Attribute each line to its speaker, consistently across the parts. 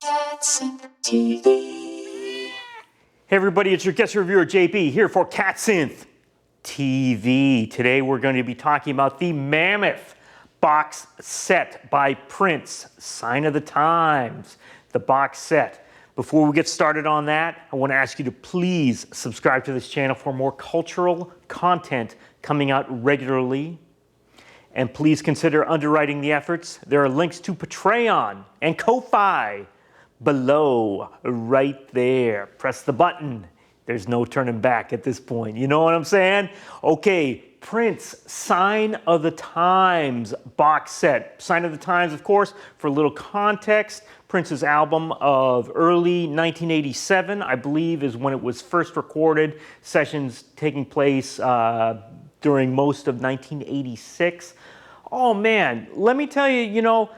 Speaker 1: Cats and TV.
Speaker 2: Hey everybody, it's your guest reviewer JB here for CatSynth TV. Today we're going to be talking about the Mammoth box set by Prince, Sign of the Times, the box set. Before we get started on that, I want to ask you to please subscribe to this channel for more cultural content coming out regularly. And please consider underwriting the efforts. There are links to Patreon and Ko-Fi below, right there. Press the button. There's no turning back at this point. You know what I'm saying? Okay, Prince, Sign of the Times box set. Sign of the Times, of course, for a little context, Prince's album of early 1987, I believe, is when it was first recorded. Sessions taking place during most of 1986. Oh man, let me tell you,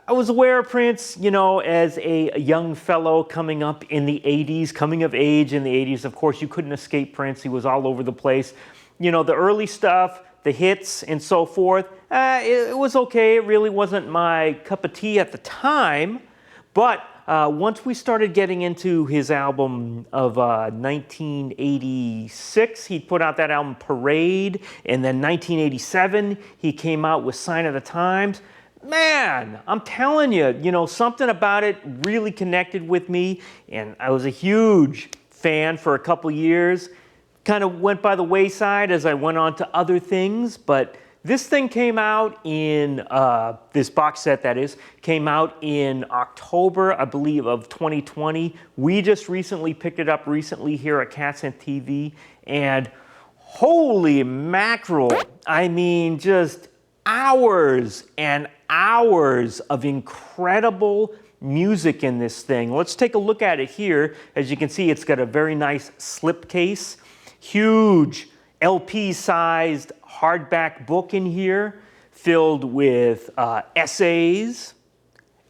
Speaker 2: I was aware of Prince, as a young fellow coming up in the 80s, coming of age in the 80s. Of course, you couldn't escape Prince. He was all over the place. The early stuff, the hits and so forth, it was okay. It really wasn't my cup of tea at the time. But once we started getting into his album of 1986, he put out that album Parade. And then 1987, he came out with Sign of the Times. Man, I'm telling you, something about it really connected with me, and I was a huge fan for a couple years. Kind of went by the wayside as I went on to other things, but this thing came out in, this box set that is, came out in October, I believe, of 2020. We just recently picked it up here at CatSynth TV, and holy mackerel, I mean, just hours and hours of incredible music in this thing. Let's take a look at it here. As you can see, it's got a very nice slipcase, huge LP-sized hardback book in here, filled with essays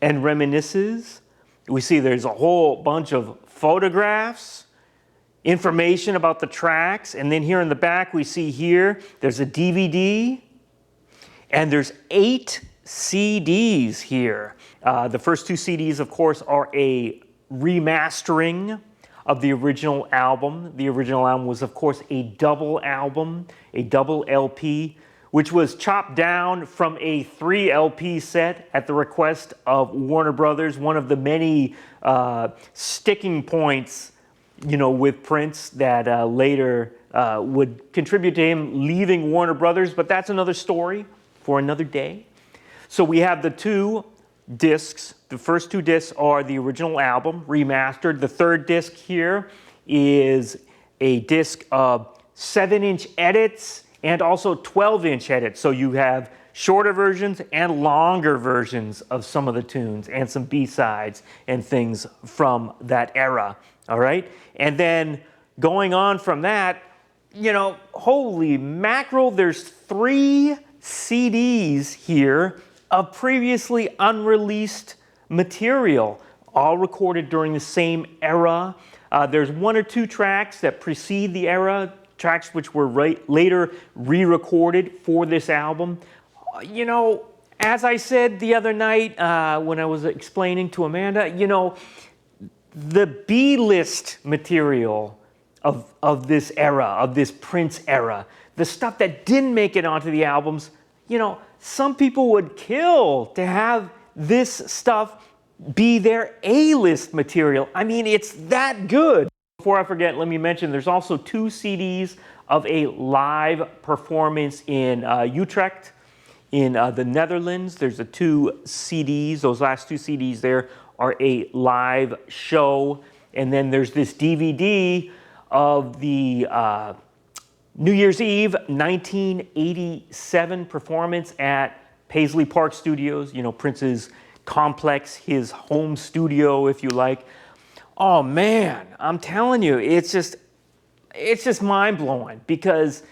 Speaker 2: and reminiscences. We see there's a whole bunch of photographs, information about the tracks, and then here in the back we see here there's a DVD, and there's 8 CDs here. The first 2 CDs, of course, are a remastering of the original album. The original album was, of course, a double album, a double LP, which was chopped down from a 3 LP set at the request of Warner Brothers, one of the many sticking points, with Prince that later would contribute to him leaving Warner Brothers, but that's another story for another day. So we have the 2 discs. The first 2 discs are the original album, remastered. The third disc here is a disc of 7-inch edits and also 12-inch edits. So you have shorter versions and longer versions of some of the tunes and some B-sides and things from that era, all right? And then going on from that, holy mackerel, there's 3 CDs here of previously unreleased material, all recorded during the same era. There's 1 or 2 tracks that precede the era, tracks which were later re-recorded for this album. As I said the other night when I was explaining to Amanda, the B-list material of this era, of this Prince era, the stuff that didn't make it onto the albums, some people would kill to have this stuff be their A-list material. I mean, it's that good. Before I forget, let me mention there's also 2 CDs of a live performance in Utrecht in the Netherlands. There's the 2 CDs. Those last 2 CDs there are a live show. And then there's this DVD of the New Year's Eve 1987 performance at Paisley Park Studios, Prince's complex, his home studio, if you like. Oh man, I'm telling you, it's just mind-blowing because,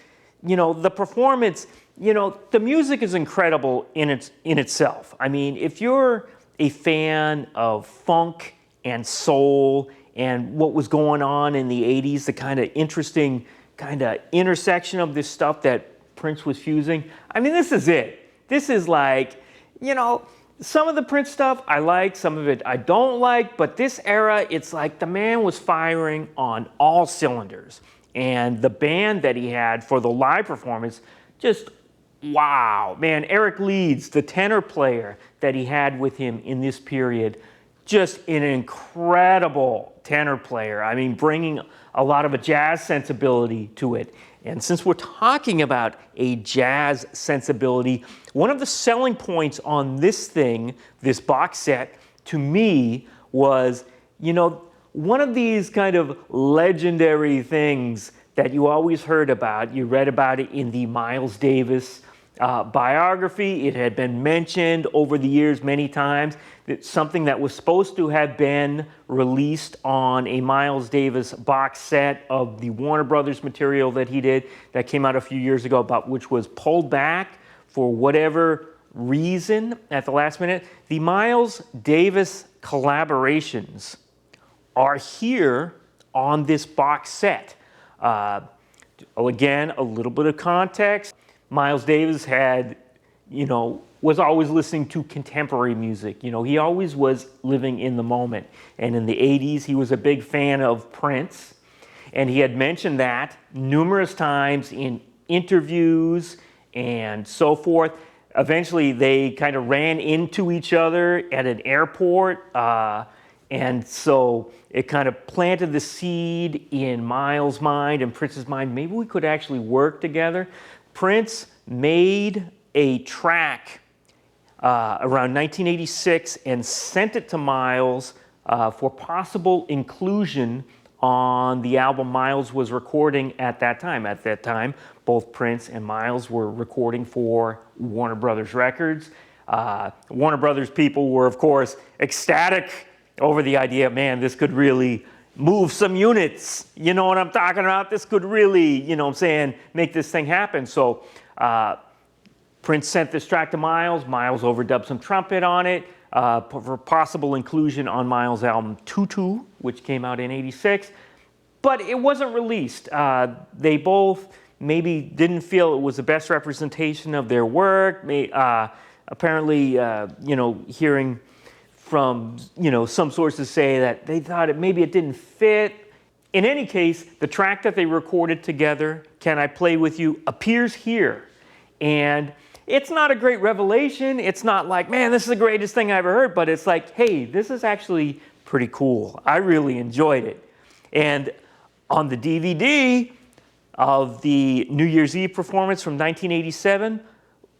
Speaker 2: the performance, the music is incredible in itself. I mean, if you're a fan of funk and soul and what was going on in the 80s, the kind of interesting intersection of this stuff that Prince was fusing. I mean, this is it. This is like, Some of the Prince stuff I like, some of it I don't like, but this era, it's like the man was firing on all cylinders. And the band that he had for the live performance, just wow. Man, Eric Leeds, the tenor player that he had with him in this period, just an incredible tenor player. I mean, bringing a lot of a jazz sensibility to it. And since we're talking about a jazz sensibility, one of the selling points on this thing, this box set, to me was, one of these kind of legendary things that you always heard about. You read about it in the Miles Davis biography. It had been mentioned over the years many times. It's something that was supposed to have been released on a Miles Davis box set of the Warner Brothers material that he did that came out a few years ago, but which was pulled back for whatever reason at the last minute. The Miles Davis collaborations are here on this box set. Again, a little bit of context. Miles Davis had, was always listening to contemporary music. He always was living in the moment. And in the 80s, he was a big fan of Prince. And he had mentioned that numerous times in interviews and so forth. Eventually, they kind of ran into each other at an airport. And so it kind of planted the seed in Miles' mind and Prince's mind. Maybe we could actually work together. Prince made a track around 1986 and sent it to Miles for possible inclusion on the album Miles was recording at that time. At that time, both Prince and Miles were recording for Warner Brothers Records. Warner Brothers people were, of course, ecstatic over the idea, man, this could really move some units. You know what I'm talking about? This could really, make this thing happen. So Prince sent this track to Miles. Miles overdubbed some trumpet on it for possible inclusion on Miles' album Tutu, which came out in '86. But it wasn't released. They both maybe didn't feel it was the best representation of their work. Apparently, hearing from, some sources say that they thought maybe it didn't fit. In any case, the track that they recorded together, Can I Play With You, appears here. And it's not a great revelation. It's not like, man, this is the greatest thing I ever heard, but it's like, hey, this is actually pretty cool. I really enjoyed it. And on the DVD of the New Year's Eve performance from 1987,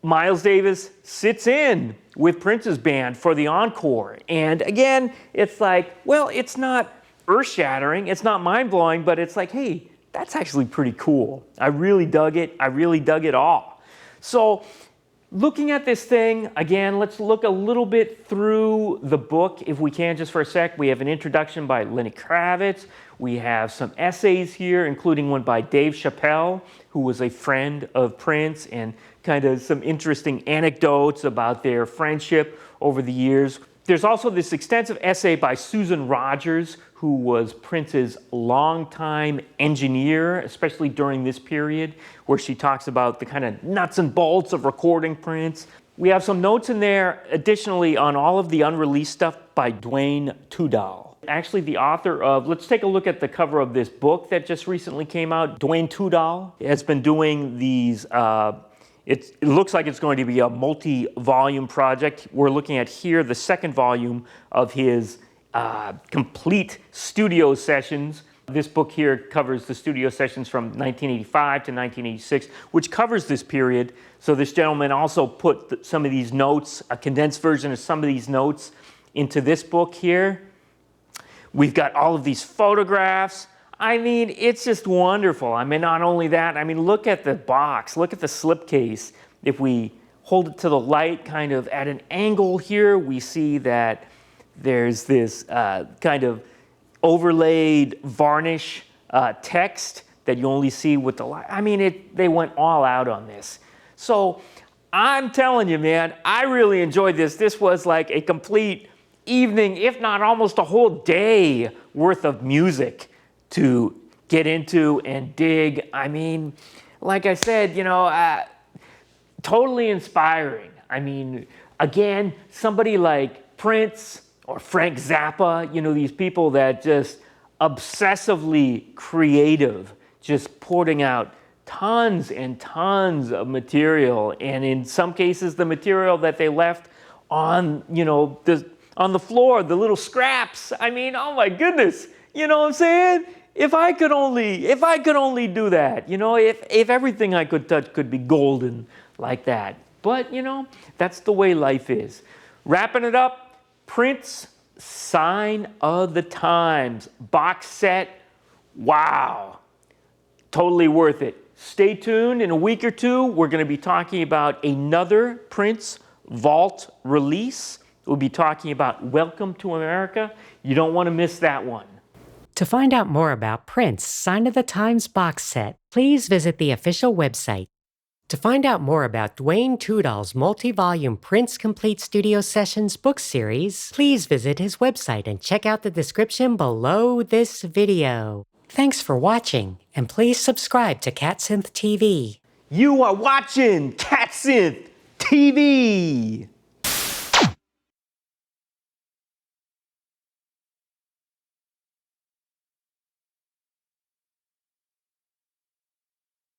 Speaker 2: Miles Davis sits in with Prince's band for the encore. And again, it's like, well, it's not earth-shattering, it's not mind-blowing, but it's like, hey, that's actually pretty cool. I really dug it. I really dug it all. So looking at this thing, again, let's look a little bit through the book, if we can, just for a sec. We have an introduction by Lenny Kravitz. We have some essays here, including one by Dave Chappelle, who was a friend of Prince, and kind of some interesting anecdotes about their friendship over the years. There's also this extensive essay by Susan Rogers, who was Prince's longtime engineer, especially during this period, where she talks about the kind of nuts and bolts of recording Prince. We have some notes in there, additionally, on all of the unreleased stuff by Duane Tudahl. Actually, the author of, let's take a look at the cover of this book that just recently came out. Duane Tudahl has been doing these, it looks like it's going to be a multi-volume project. We're looking at here the second volume of his complete studio sessions. This book here covers the studio sessions from 1985 to 1986, which covers this period. So this gentleman also put some of these notes, a condensed version of some of these notes, into this book here. We've got all of these photographs. I mean, it's just wonderful. I mean, not only that, I mean, look at the box, look at the slipcase. If we hold it to the light kind of at an angle here, we see that there's this kind of overlaid varnish text that you only see with the light. I mean, they went all out on this. So I'm telling you, man, I really enjoyed this. This was like a complete evening, if not almost a whole day worth of music to get into and dig. I mean, like I said, totally inspiring. I mean, Again, somebody like Prince or Frank Zappa, these people that just obsessively creative, just porting out tons and tons of material, and in some cases the material that they left on on the floor, the little scraps. I mean, oh my goodness, you know what I'm saying? If I could only do that, if everything I could touch could be golden like that. But that's the way life is. Wrapping it up, Prince, Sign of the Times box set. Wow, totally worth it. Stay tuned. In a week or two, we're going to be talking about another Prince Vault release. We'll be talking about Welcome to America. You don't want to miss that one.
Speaker 3: To find out more about Prince Sign of the Times box set, please visit the official website. To find out more about Duane Tudahl's multi-volume Prince Complete Studio Sessions book series, please visit his website and check out the description below this video. Thanks for watching, and please subscribe to CatSynth TV.
Speaker 2: You are watching CatSynth TV.